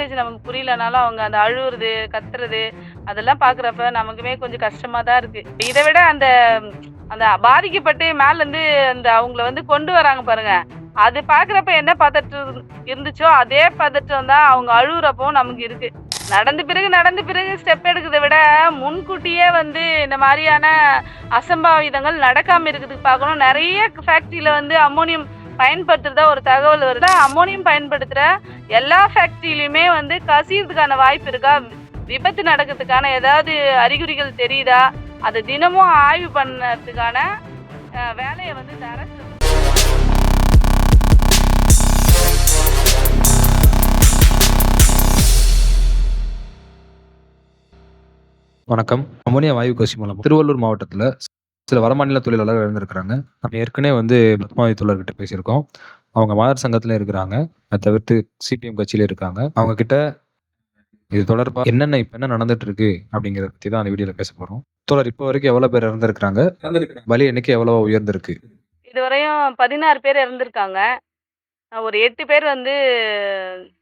Language நமக்கு புரியலனாலும் அவங்க அந்த அழுவுறது, கத்துறது அதெல்லாம் பார்க்குறப்ப நமக்குமே கொஞ்சம் கஷ்டமா தான் இருக்கு. இத விட அந்த அந்த பாதிக்கப்பட்டு மேலருந்து அந்த அவங்கள வந்து கொண்டு வராங்க பாருங்க. அது பார்க்குறப்ப என்ன பதற்றம் இருந்துச்சோ, அதே பதற்றம் தான் அவங்க அழுவுறப்பவும் நமக்கு இருக்கு. நடந்த பிறகு ஸ்டெப் எடுக்கிறத விட, முன்கூட்டியே வந்து இந்த மாரியான அசம்பாவிதங்கள் நடக்காம இருக்கிறதுக்கு பார்க்கணும். நெறைய ஃபேக்ட்ரில வந்து அம்மோனியம் பயன்படுத்துறதா ஒரு தகவல் வருது. அம்மோனியம் பயன்படுத்துற எல்லா ஃபேக்ட்ரிலயுமே வந்து கசியறதுக்கான வாய்ப்பு இருக்கா? விபத்து நடக்கிறதுக்கான ஏதாவது அறிகுறிகள் தெரியுதா? அத தினமும் ஆய்வு பண்ணதுக்கான வேலைய வந்து இந்த அரசு வணக்கம். அம்மோனியா வாயு கசிவு மூலமா திருவள்ளூர் மாவட்டத்துல சில வடமாநில தொழிலாளர்கள் இறந்திருக்கிறாங்க. நம்ம ஏற்கனவே வந்து பத்மாவதி தோழர்கிட்ட பேசியிருக்கோம். அவங்க மாதர் சங்கத்துல இருக்கிறாங்க. அத தவிர்த்து சிபிஎம் கட்சியில இருக்காங்க. அவங்க கிட்ட இது தொடர்பா இப்ப என்ன நடந்துட்டு இருக்கு அப்படிங்கிறத பத்தி தான் அந்த வீடியோல பேச போறோம். தோழர், இப்போ வரைக்கும் எவ்வளவு பேர் இறந்திருக்கிறாங்க? பலி எண்ணிக்கை எவ்வளவு உயர்ந்திருக்கு? இதுவரையும் 16 பேர் இறந்திருக்காங்க. ஒரு 8 பேர் வந்து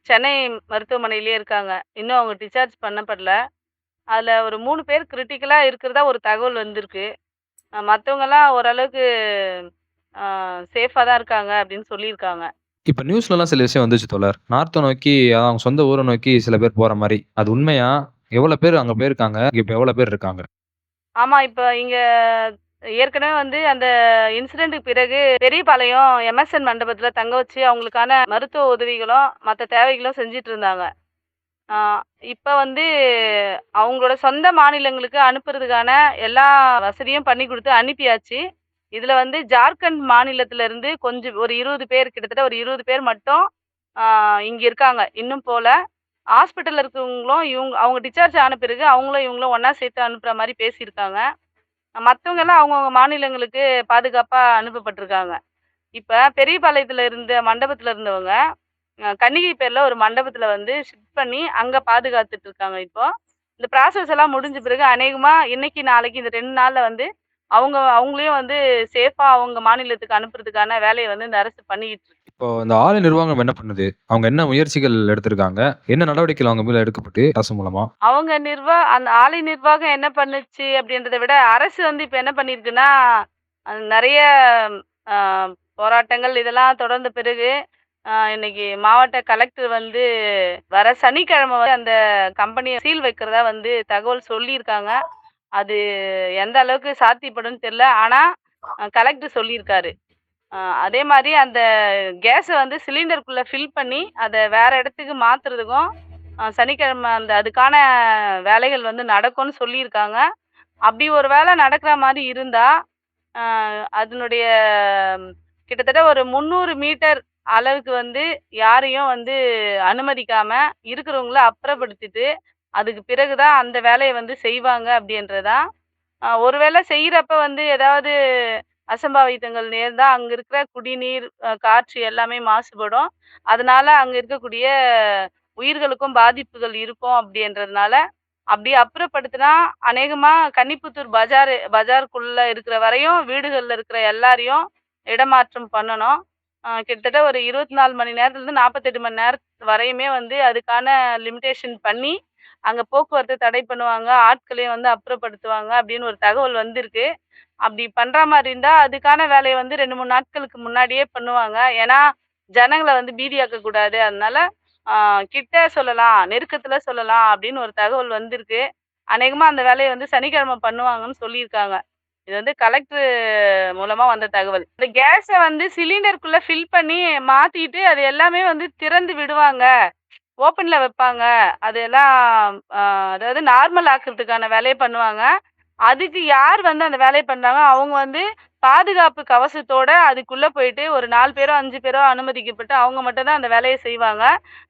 சென்னை மருத்துவமனையிலேயே இருக்காங்க. இன்னும் அவங்க டிஸ்சார்ஜ் பண்ணப்படல. அதுல ஒரு 3 பேர் கிரிட்டிக்கலா இருக்கிறதா ஒரு தகவல் வந்திருக்கு. மத்தவங்கலாம் ஓரளவுக்கு அ சேஃபா தான் இருக்காங்க அப்படின்னு சொல்லியிருக்காங்க. இப்ப நியூஸ்லலாம் சில விஷயம் வந்துச்சு தோழர். நார்த்த நோக்கி அவங்க சொந்த ஊர நோக்கி சில பேர் போற மாரி. அது உண்மையா? எவ்வளவு பேர் அங்க போயிருக்காங்க? இப்ப எவ்வளவு பேர் இருக்காங்க? ஆமா, இப்ப இங்க ஏற்கனவே வந்து அந்த இன்சிடென்ட்க்கு பிறகு பெரியபாளையம் எம்எஸ்என் மண்டபத்துல தங்க வச்சு அவங்களுக்கான மருத்துவ உதவிகளும், மத்த தேவைகளும் செஞ்சுட்டு இருந்தாங்க. ஆ இப்ப வந்து அவங்களோட சொந்த மாநிலங்களுக்கு அனுப்புறதுக்கான எல்லா வசதியும் பண்ணி குடுத்து அனுப்பியாச்சு. இதுல வந்து ஜார்க்கண்ட் மாநிலத்தில இருந்து கொஞ்சம் ஒரு 20 பேர் கிட்டத்தட்ட ஒரு 20 பேர் மட்டும் ஆ இங்க இருக்காங்க. இன்னும் போல. ஹாஸ்பிட்டல்ல இருக்கவங்களும் அவங்க டிஸ்சார்ஜ் ஆன பிறகு அவங்களும் இவங்களும் ஒண்ணா சேர்த்து அனுப்புற மாரி பேசியிருக்காங்க. மத்தவங்க எல்லாம் அவங்கவங்க மாநிலங்களுக்கு பாதுகாப்பா அனுப்பப்பட்டுருக்காங்க. இப்ப பெரியபாளையத்துல இருந்த மண்டபத்துல இருந்தவங்க, கன்னிகை பேர்ல ஒரு மண்டபத்துல வந்து ஷிஃப்ட் பண்ணி அங்க பாதுகாத்துட்டு இருக்காங்க இப்போ. இந்த ப்ராசஸ் எல்லாம் முடிஞ்ச பிறகு அநேகமா இன்னைக்கு, நாளைக்கு இந்த 2 நாள்ல வந்து அவங்களையும் வந்து சேஃபா அவங்க மாநிலத்துக்கு அனுப்புறதுக்கான வேலைய வந்து இந்த அரசு பண்ணிக்கிட்டு இருக்கு. இப்போ இந்த ஆலை நிர்வாகம் என்ன பண்ணுது? அவங்க என்ன முயற்சிகள் எடுத்திருக்காங்க? என்ன நடவடிக்கைகள் அவங்க மேல எடுக்கப்பட்டு அரசு மூலமா? அந்த ஆலை நிர்வாகம் என்ன பண்ணுச்சு அப்படின்றத விட, அரசு வந்து இப்ப என்ன பண்ணியிருக்குன்னா, நெறைய அ போராட்டங்கள் இதெல்லாம் தொடர்ந்த பிறகு, இன்னைக்கு மாவட்ட கலெக்டர் வந்து வர சனிக்கிழமை வந்து அந்த கம்பெனிய சீல் வைக்கிறதா வந்து தகவல் சொல்லியிருக்காங்க. அது எந்த அளவுக்கு சாத்தியப்படும்னு தெரியல. ஆனா, கலெக்டர் சொல்லியிருக்காரு. அ அதே மாரி அந்த கேஸ வந்து சிலிண்டருக்குள்ள ஃபில் பண்ணி, அத வேற இடத்துக்கு மாத்துறதுக்கும், சனிக்கிழமை அதுக்கான வேலைகள் வந்து நடக்கும்னு சொல்லியிருக்காங்க. அப்படி ஒரு வேளை நடக்கிற மாரி இருந்தா, அ அதனுடைய கிட்டத்தட்ட ஒரு 300 மீட்டர் அளவுக்கு வந்து யாரையும் வந்து அனுமதிக்காம, இருக்கிறவங்கள அப்புறப்படுத்திட்டு, அதுக்கு பிறகு தான் அந்த வேலைய வந்து செய்வாங்க அப்படின்றது தான். ஒருவேளை செய்யறப்ப வந்து ஏதாவது அசம்பாவிதங்கள் நேர்ந்தா, அங்க இருக்கிற குடிநீர், காற்று எல்லாமே மாசுபடும். அதனால அங்க இருக்கக்கூடிய உயிர்களுக்கும் பாதிப்புகள் இருக்கும் அப்படின்றதுனால, அப்படி அப்புறப்படுத்தினா அநேகமா கன்னிப்புத்தூர் பஜாருக்குள்ள இருக்கிற வரையும் வீடுகள்ல இருக்கிற எல்லாரையும் இடமாற்றம் பண்ணணும். கிட்டத்தட்ட ஒரு 24 மணி நேரத்துலருந்து 48 மணி நேரம் வரையுமே வந்து அதுக்கான லிமிட்டேஷன் பண்ணி, அங்க போக்குவரத்து தடை பண்ணுவாங்க. ஆட்களையும் வந்து அப்புறப்படுத்துவாங்க அப்படின்னு ஒரு தகவல் வந்திருக்கு. அப்படி பண்ற மாரி இருந்தா, அதுக்கான வேலைய வந்து 2, 3 நாட்களுக்கு முன்னாடியே பண்ணுவாங்க. ஏன்னா, ஜனங்கள வந்து பீதியாக்கக் கூடாது. அதனால ஆ கிட்ட சொல்லலாம், நெருக்கத்துல சொல்லலாம் அப்படின்னு ஒரு தகவல் வந்திருக்கு. அநேகமா அந்த வேலைய வந்து சனிக்கிழமை பண்ணுவாங்கன்னு சொல்லியிருக்காங்க. இது வந்து கலெக்டர் மூலமா வந்த தகவல். இந்த கேஸ வந்து சிலிண்டருக்குள்ள ஃபில் பண்ணி மாத்திட்டு, அது எல்லாமே வந்து திறந்து விடுவாங்க. ஓப்பன்ல வைப்பாங்க. அதெல்லாம் அ அதாவது நார்மல் ஆக்குறதுக்கான வேலைய பண்ணுவாங்க. அதுக்கு யார் வந்து அந்த வேலைய பண்றாங்க, அவங்க வந்து பாதுகாப்பு கவசத்தோட அதுக்குள்ள போயிட்டு ஒரு 4 பேரோ, 5 பேரோ அனுமதிக்கப்பட்டு அவங்க மட்டும் தான் அந்த வேலைய செய்வாங்க.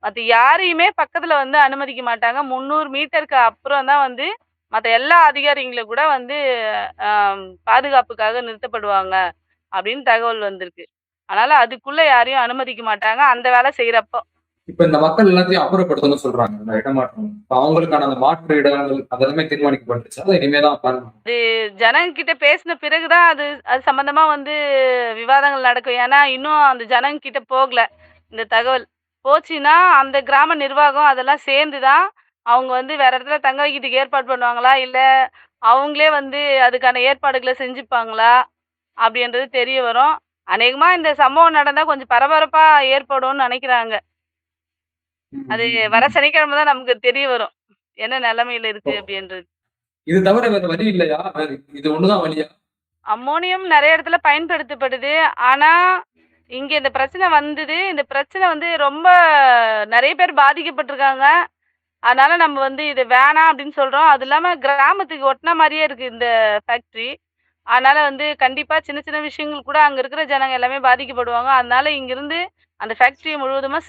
மத்த யாரையுமே பக்கத்துல வந்து அனுமதிக்க மாட்டாங்க. 300 மீட்டருக்கு அப்புறம் தான் வந்து மத்த எல்லா அதிகாரிங்களும் கூட வந்து அ பாதுகாப்புக்காக நிறுத்தப்படுவாங்க அப்படின்னு தகவல் வந்திருக்கு. அதனால அதுக்குள்ள யாரையும் அனுமதிக்க மாட்டாங்க, அந்த வேலை செய்றப்போ. இப்ப இந்த மக்கள் எல்லாத்தையும் அப்புறப்படுத்தணும்னு சொல்றாங்க. இந்த இடமாற்றம். இப்ப அவங்களுக்கான அந்த மாற்று இடங்கள் அதெல்லாமே தீர்மானிக்கப்பட்டுச்சா? இல்ல இனிமேதான் பண்ணணும்? அது ஜனங்க கிட்ட பேசின பிறகு தான் அது அது சம்பந்தமா வந்து விவாதங்கள் நடக்கும். ஏன்னா, இன்னும் அந்த ஜனங்க கிட்ட போகல இந்த தகவல். போச்சுன்னா, அந்த கிராம நிர்வாகம் அதெல்லாம் சேர்ந்து தான் அவங்க வந்து வேற இடத்துல தங்க வைக்கிறதுக்கு ஏற்பாடு பண்ணுவாங்களா? இல்ல அவங்களே வந்து அதுக்கான ஏற்பாடுகள செஞ்சுப்பாங்களா? அப்படின்றது தெரிய வரும். அநேகமா இந்த சம்பவம் நடந்தா கொஞ்சம் பரபரப்பா ஏற்படும்னு நெனைக்கிறாங்க. ம், அது ம், வர ம். சனிக்கிழமை தான் நமக்கு தெரிய வரும். என்ன நெலைமையில ஓ, இருக்கு அப்படின்றது. இது தவிர வேற வழி இல்லையா? இது ஒண்ணுதான் வழியா? அம்மோனியம் நெறைய இடத்துல பயன்படுத்தப்படுது. ஆனா, இங்க இந்த பிரச்சனை வந்தது. இந்த பிரச்சனை வந்து ரொம்ப நெறைய பேர் பாதிக்கப்பட்டுருக்காங்க. அதனால நம்ம வந்து இது வேணாம் அப்படின்னு சொல்றோம். அது இல்லாம கிராமத்துக்கு ஒட்டுன மாரியே இருக்கு இந்த ஃபேக்ட்ரி. அதனால வந்து கண்டிப்பா சின்ன சின்ன விஷயங்கள் கூட அங்க இருக்கிற ஜனங்க எல்லாமே பாதிக்கப்படுவாங்க. அதனால இங்கிருந்து அந்த ஃபேக்ட்ரிய முழுவதுமா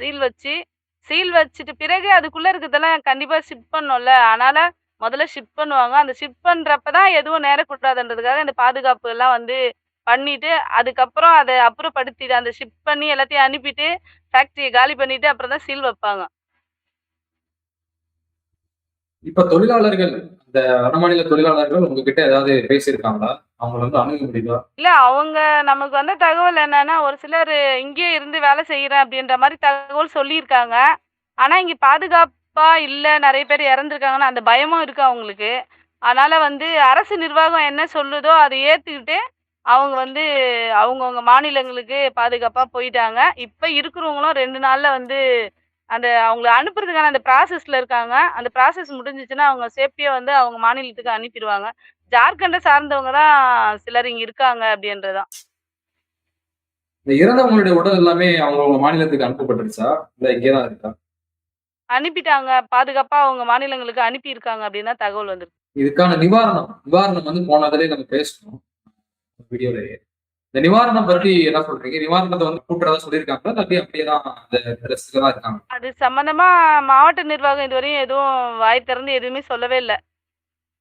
சீல் வச்சுட்டு பிறகு அதுக்குள்ள இருக்கிறதெல்லாம் கண்டிப்பா ஷிப் பண்ணணும்ல. அதனால முதல்ல ஷிப் பண்ணுவாங்க. அந்த ஷிப் பண்றப்ப தான் எதுவும் நேரக்கூடாதுன்றதுக்காக இந்த பாதுகாப்பு எல்லாம் வந்து பண்ணிட்டு, அதுக்கப்புறம் அத அப்புறப்படுத்திட்டு அந்த ஷிப் பண்ணி எல்லாத்தையும் அனுப்பிட்டு, ஃபேக்ட்ரிய காலி பண்ணிட்டு அப்புறம் தான் சீல் வைப்பாங்க. இப்ப தொழிலாளர்கள், இந்த வடமாநில தொழிலாளர்கள் உங்ககிட்ட ஏதாவது பேசியிருக்காங்களா? அவங்கள வந்து அணுக முடியுதா? இல்ல அவங்க நமக்கு வந்த தகவல் என்னன்னா, ஒரு சிலர் இங்கேயே இருந்து வேலை செய்றேன் அப்படின்ற மாரி தகவல் சொல்லியிருக்காங்க. ஆனா, இங்க பாதுகாப்பா இல்ல, நெறைய பேர் இறந்துருக்காங்கன்னு அந்த பயமும் இருக்கு அவங்களுக்கு. அதனால வந்து அரசு நிர்வாகம் என்ன சொல்லுதோ அத ஏத்துக்கிட்டு, அவங்க வந்து அவங்கவங்க மாநிலங்களுக்கு பாதுகாப்பா போயிட்டாங்க. இப்ப இருக்கிறவங்களும் 2 நாள்ல வந்து அந்த அவங்கள அனுப்புறதுக்கான அந்த ப்ராசஸ்ல இருக்காங்க. அந்த ப்ராசஸ் முடிஞ்சுச்சுன்னா, அவங்க சேஃப்டியா வந்து அவங்க மாநிலத்துக்கு அனுப்பிருவாங்க. ஜார்க்கண்ட சார்ந்தவங்க தான் சிலர் இங்க இருக்காங்க அப்படின்றது தான். இந்த இறந்தவங்களுடைய உடல் எல்லாமே அவங்கவங்க மாநிலத்துக்கு அனுப்பப்பட்டுருச்சா? இல்ல இங்கே தான் இருக்கா? அனுப்பிட்டாங்க. பாதுகாப்பா அவங்க மாநிலங்களுக்கு அனுப்பியிருக்காங்க அப்படின்னு தான் தகவல் வந்திருக்கு. இதுக்கான நிவாரணம் வந்து போன தடவை நம்ம பேசணும் வீடியோலயே. இந்த நிவாரணம் பத்தி என்ன சொல்றீங்க? நிவாரணத்த வந்து கூட்டுறதா சொல்லியிருக்காங்களா? இல்லாட்டி அப்படியே தான் அந்த ட்ரெஸ்ல தான் இருக்காங்க? அது சம்மந்தமா மாவட்ட நிர்வாகம் இதுவரையும் எதுவும் வாய் திறந்து எதுவுமே சொல்லவே இல்ல.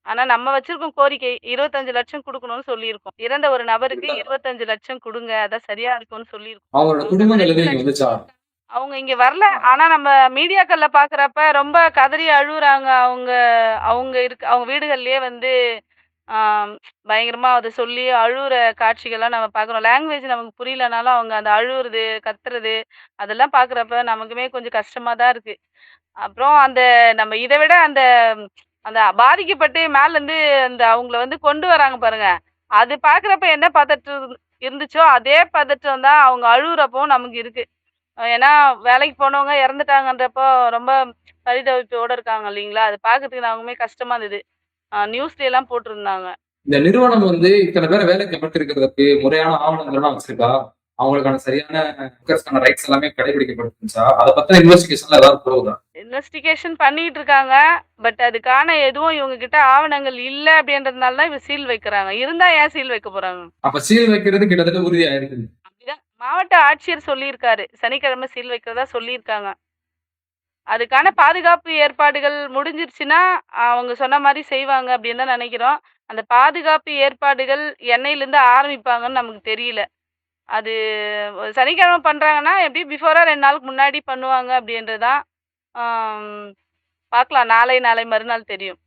ஆனா நம்ம வச்சிருக்கோம் கோரிக்கை. 25,00,000 குடுக்கணும்னு சொல்லியிருக்கோம். இறந்த ஒரு நபருக்கு 25,00,000 குடுங்க. அதான் சரியா இருக்கும்னு சொல்லியிருக்கோம். அவங்களோட அவங்க ஒரு குடும்பங்கள் 2 எதுவும் இங்க லட்சம் வந்துச்சா? அவங்க இங்க வரல. ஆனா நம்ம மீடியாக்கள்ல பார்க்குறப்ப ரொம்ப கதறி அழுவுறாங்க. அவங்க அவங்க வீடுகள்லயே வந்து ஆம் பயங்கரமா அத சொல்லி அழுவுற காட்சிகள்லாம் நம்ம பார்க்குறோம். லாங்குவேஜ் நமக்கு புரியலனாலும் அவங்க அந்த அழுவுறது, கத்துறது அதெல்லாம் பார்க்குறப்ப நமக்குமே கொஞ்சம் கஷ்டமா தான் இருக்கு. அப்புறம் அந்த நம்ம இத விட அந்த அந்த பாதிக்கப்பட்டு மேலருந்து அந்த அவங்கள வந்து கொண்டு வராங்க பாருங்க. அது பார்க்குறப்ப என்ன பதற்றம் இருந்துச்சோ, அதே பதற்றம் தான் அவங்க அழுவுறப்பவும் நமக்கு இருக்கு. ஏன்னா வேலைக்கு போனவங்க இறந்துட்டாங்கன்றப்போ ரொம்ப பரிதவிப்போட இருக்காங்க இல்லைங்களா? அது பார்க்கறதுக்கு நமக்குமே கஷ்டமா இருந்தது. நியூஸ்லலாம் போட்டிருந்தாங்க. இந்த நிறுவனம் வந்து இத்தன பேர வேலைக்கு அமர்த்தியிருக்கிறதுக்கு முறையான ஆவணங்கள்லாம் வச்சிருக்கா? அவங்களுக்கான சரியான ஒர்க்கர்ஸ்க்கான ரைட்ஸ் எல்லாமே கடைபிடிக்கப்பட்டுச்சா? அத பத்தின இன்வெஸ்டிகேஷன்ல ஏதாவது போகுதா? இன்வெஸ்டிகேஷன் பண்ணிட்டு இருக்காங்க. பட் அதுக்கான எதுவும் இவங்க கிட்ட ஆவணங்கள் இல்ல அப்படின்றதுனால தான் இவ சீல் வைக்கிறாங்க. இருந்தா ஏன் சீல் வைக்க போறாங்க? அப்ப சீல் வைக்கிறது கிட்டத்தட்ட உறுதியாயிருக்கு. அப்படிதான் மாவட்ட ஆட்சியர் சொல்லியிருக்காரு. சனிக்கிழமை சீல் வைக்கிறதா சொல்லியிருக்காங்க. அதுக்கான பாதுகாப்பு ஏற்பாடுகள் முடிஞ்சிருச்சுன்னா, அவங்க சொன்ன மாரி செய்வாங்க அப்படின்னு தான் நெனைக்கிறோம். அந்த பாதுகாப்பு ஏற்பாடுகள் என்னையிலருந்து ஆரம்பிப்பாங்கன்னு நமக்கு தெரியல. அது சனிக்கிழமை பண்றாங்கன்னா, எப்படியும் பிஃபோரா 2 நாளுக்கு முன்னாடி பண்ணுவாங்க அப்படின்றது தான். ஆம் பார்க்கலாம். நாளை மறுநாள் தெரியும்.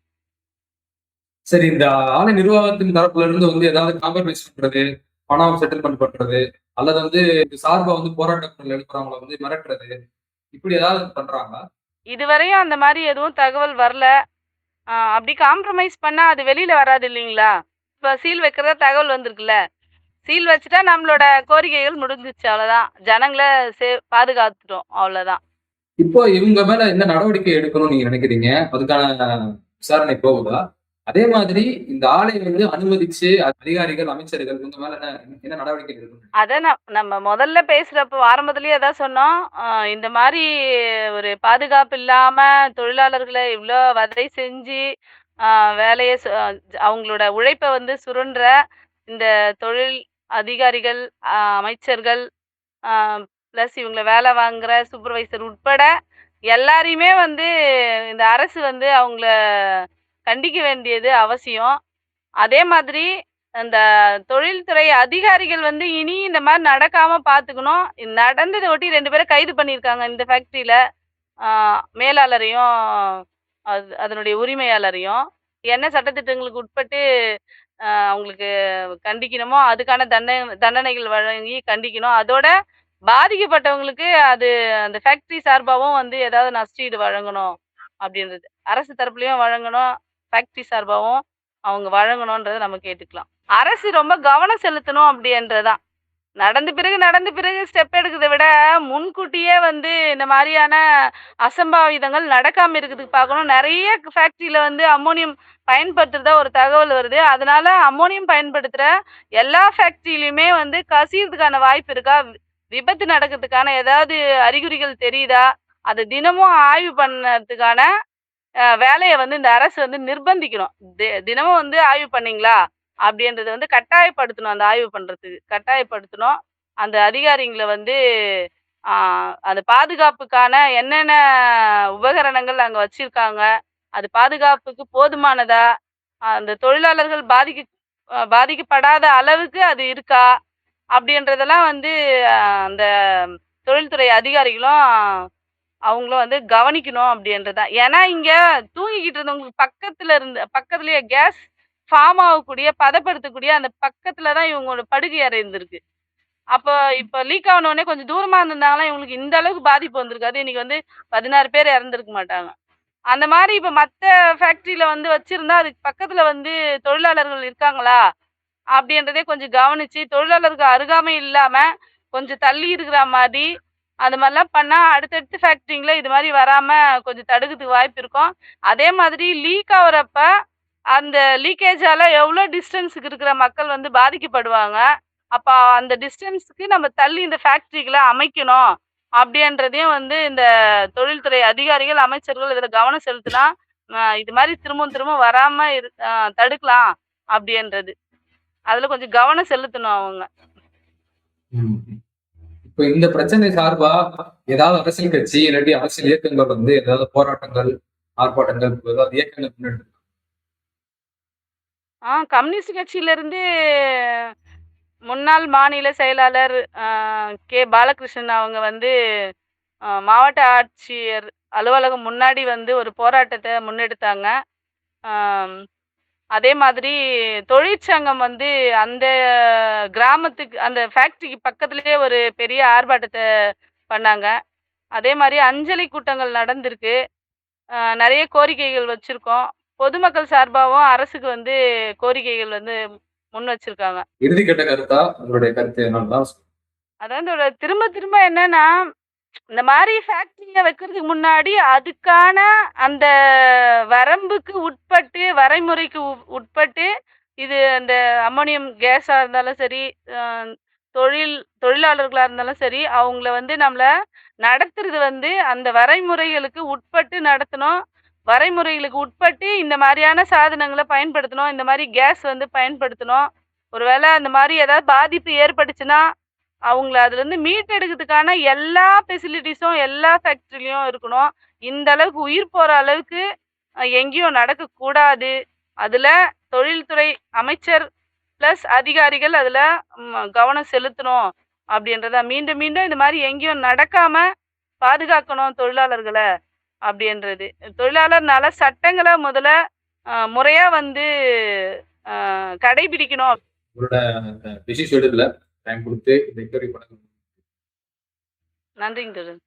சரி, இந்த ஆலை நிர்வாகத்தின் தரப்புல இருந்து வந்து ஏதாவது காம்ப்ரமைஸ் பண்றது, பணம் செட்டில்மென்ட் பண்றது, அல்லது வந்து இது சார்பா வந்து போராட்டங்கள் எழுப்புறவங்கள வந்து மிரட்டுறது, இப்படி ஏதாவது பண்றாங்களா? இதுவரையும் அந்த மாரி எதுவும் தகவல் வரல. அப்படி காம்ப்ரமைஸ் பண்ணா அது வெளியில வராது இல்லைங்களா? இப்ப சீல் வைக்கிறதா தகவல் வந்திருக்குல்ல. சீல் வச்சுட்டா நம்மளோட கோரிக்கைகள் முடிஞ்சிருச்சு அவ்வளோதான். ஜனங்கள பாதுகாத்துட்டோம் அவ்வளோதான். இப்போ இவங்க மேல என்ன நடவடிக்கை எடுக்கணும்னு நீங்க நினைக்கிறீங்க? அதுக்கான விசாரணை போகுதா? அதே மாதிரி இந்த ஆலை வந்து அனுமதிச்சு அதிகாரிகள், அமைச்சர்கள் இவங்க மேல என்ன என்ன நடவடிக்கை எடுக்கணும்? அத நம்ம முதல்ல பேசுறப்போ ஆரம்பத்திலேயே அதான் சொன்னோம். இந்த மாரி ஒரு பாதுகாப்பு இல்லாம தொழிலாளர்கள இவ்ளோ வதை செஞ்சு, அ வேலைய அவங்களோட உழைப்ப வந்து சுரண்ட்ற இந்த தொழில் அதிகாரிகள், அமைச்சர்கள், அ பிளஸ் இவங்கள வேல வாங்குற சூப்பர்வைசர் உட்பட எல்லாரையுமே வந்து இந்த அரசு வந்து அவங்கள கண்டிக்க வேண்டியது அவசியம். அதே மாதிரி அந்த தொழில்துறை அதிகாரிகள் வந்து இனி இந்த மாரி நடக்காம பார்த்துக்கணும். நடந்தத ஒட்டி 2 பேர கைது பண்ணியிருக்காங்க இந்த ஃபேக்ட்ரில. ஆ மேலாளரையும், அதனுடைய உரிமையாளரையும். என்ன சட்டதிட்டங்களுக்கு உட்பட்டு அவங்களுக்கு கண்டிக்கணுமோ, அதுக்கான தண்டனைகள் வழங்கி கண்டிக்கணும். அதோட பாதிக்கப்பட்டவங்களுக்கு அது அந்த ஃபேக்டரி சார்பாவும் வந்து ஏதாவது நஷ்டஈடு வழங்கணும் அப்படின்றது. அரசு தரப்புலயும் வழங்கணும். ஃபேக்டரி சார்பாவும் அவங்க வழங்கணும்ன்றத நம்ம கேட்டுக்கலாம். அரசு ரொம்ப கவனம் செலுத்தணும் அப்படின்றதுதான். நடந்த பிறகு ஸ்டெப் எடுக்கிறத விட, முன்கூட்டியே வந்து இந்த மாரியான அசம்பாவிதங்கள் நடக்காம இருக்கிறதுக்கு பார்க்கணும். நெறைய ஃபேக்டரியில வந்து அம்மோனியம் பயன்படுத்துறதா ஒரு தகவல் வருது. அதனால அம்மோனியம் பயன்படுத்துற எல்லா ஃபேக்டரியிலயுமே வந்து கசியறதுக்கான வாய்ப்பு இருக்கா? விபத்து நடக்கிறதுக்கான ஏதாவது அறிகுறிகள் தெரியுதா? அத தினமும் ஆய்வு பண்ணதுக்கான வேலைய வந்து இந்த அரசு வந்து நிர்பந்திக்கணும். தினமும் வந்து ஆய்வு பண்ணீங்களா? அப்படின்றத வந்து கட்டாயப்படுத்தணும். அந்த ஆய்வு பண்றதுக்கு. கட்டாயப்படுத்தணும். அந்த அதிகாரிங்கள வந்து ஆ அது பாதுகாப்புக்கான என்னென்ன உபகரணங்கள் அங்க வச்சிருக்காங்க? அது பாதுகாப்புக்கு போதுமானதா? அந்த தொழிலாளர்கள் பாதிக்கப்படாத அளவுக்கு அது இருக்கா? அப்படின்றதெல்லாம் வந்து அந்த தொழில்துறை அதிகாரிகளும் அவங்களும் வந்து கவனிக்கணும் அப்படின்றது தான். ஏன்னா, இங்க தூங்கிக்கிட்டு இருந்தவங்களுக்கு பக்கத்திலேயே கேஸ் ஃபார்ம் ஆகக்கூடிய, பதப்படுத்தக்கூடிய அந்த பக்கத்துல தான் இவங்களோட படுக்கை அறை இருந்திருக்கு. அப்ப இப்ப லீக் ஆன உடனே கொஞ்சம் தூரமா இருந்திருந்தாங்கன்னா, இவங்களுக்கு இந்த அளவுக்கு பாதிப்பு வந்திருக்காது. இன்னைக்கு வந்து 16 பேர் இறந்திருக்க மாட்டாங்க. அந்த மாரி இப்ப மத்த ஃபேக்டரியில வந்து வச்சிருந்தா, அதுக்கு பக்கத்துல வந்து தொழிலாளர்கள் இருக்காங்களா? அப்படின்றதே கொஞ்சம் கவனிச்சு, தொழிலாளருக்கு அருகாமை இல்லாம, கொஞ்சம் தள்ளி இருக்கிற மாரி, அது மாரிலாம் பண்ணா அடுத்தடுத்த ஃபேக்டரிங்கள இது மாரி வராம கொஞ்சம் தடுக்கிறதுக்கு வாய்ப்பு இருக்கும். அதே மாதிரி லீக் ஆவறப்ப, அந்த லீக்கேஜால எவ்ளோ டிஸ்டன்ஸ்க்கு இருக்கிற மக்கள் வந்து பாதிக்கப்படுவாங்க. அப்ப அந்த டிஸ்டன்ஸ்க்கு நம்ம தள்ளி இந்த ஃபேக்டரிகள அமைக்கணும். அப்படின்றதையும் வந்து இந்த தொழில்துறை அதிகாரிகள், அமைச்சர்கள் இதுல கவனம் செலுத்தினா, இது மாரி திரும்பவும் திரும்பவும் வராம தடுக்கலாம் அப்படின்றது. அதுல கொஞ்சம் கவனம் செலுத்தணும் அவங்க. ம். இப்ப இந்த பிரச்சனை சார்பா ஏதாவது அரசியல் கட்சி இல்லாட்டி அரசியல் இயக்கங்கள் வந்து ஏதாவது போராட்டங்கள், ஆர்ப்பாட்டங்கள் ஏதாவது இயக்கங்கள் முன்னெடுத்து கம்யூனிஸ்ட் கட்சியிலிருந்து முன்னாள் மாநில செயலாளர் கே. பாலகிருஷ்ணன் அவங்க வந்து மாவட்ட ஆட்சியர் அலுவலகம் முன்னாடி வந்து ஒரு போராட்டத்த முன்னெடுத்தாங்க. ஆம். அதே மாதிரி தொழிற்சங்கம் வந்து அந்த கிராமத்துக்கு அந்த ஃபேக்டரிக்கு பக்கத்திலேயே ஒரு பெரிய ஆர்ப்பாட்டத்த பண்ணாங்க. அதே மாரி அஞ்சலி கூட்டங்கள் நடந்திருக்கு. நெறைய கோரிக்கைகள் வச்சிருக்கோம். பொதுமக்கள் சார்பாவும் அரசுக்கு வந்து கோரிக்கைகள் வந்து முன் வச்சிருக்காங்க. இறுதிக்கட்ட கருத்தா உங்களுடைய கருத்து என்னன்னா அதாவது திரும்ப திரும்ப என்னன்னா, இந்த மாரி ஃபேக்டரிய வைக்கிறதுக்கு முன்னாடி அதுக்கான அந்த வரம்புக்கு உட்பட்டு, வரைமுறைக்கு உட்பட்டு, இது அந்த அம்மோனியம் கேஸா இருந்தாலும் சரி, அ தொழிலாளர்களா இருந்தாலும் சரி, அவங்கள வந்து நம்மள நடத்துறது வந்து அந்த வரைமுறைகளுக்கு உட்பட்டு நடத்தணும். வரைமுறைகளுக்கு உட்பட்டு இந்த மாரியான சாதனங்கள பயன்படுத்தணும். இந்த மாரி கேஸ் வந்து பயன்படுத்தணும். ஒருவேள அந்த மாரி ஏதாவது பாதிப்பு ஏற்பட்டுச்சுன்னா, அவங்கள அதுலருந்து மீட்டெடுக்கிறதுக்கான எல்லா ஃபெசிலிட்டீஸும் எல்லா ஃபேக்டரிலயும் இருக்கணும். இந்த அளவுக்கு உயிர் போற அளவுக்கு எங்கேயும் நடக்கக்கூடாது. அதுல தொழில்துறை அமைச்சர் பிளஸ் அதிகாரிகள் அதுல கவனம் செலுத்தணும் அப்படின்றத மீண்டும் மீண்டும் இந்த மாரி எங்கேயும் நடக்காம பாதுகாக்கணும் தொழிலாளர்கள அப்படின்றது. தொழிலாளர் நல சட்டங்கள முதல்ல முறையா வந்து கடைபிடிக்கணும். உங்களோட பிஸி ஷெட்யூல்ல டைம் கொடுத்து இந்த கேள்வி நன்றிங்க தோழர்.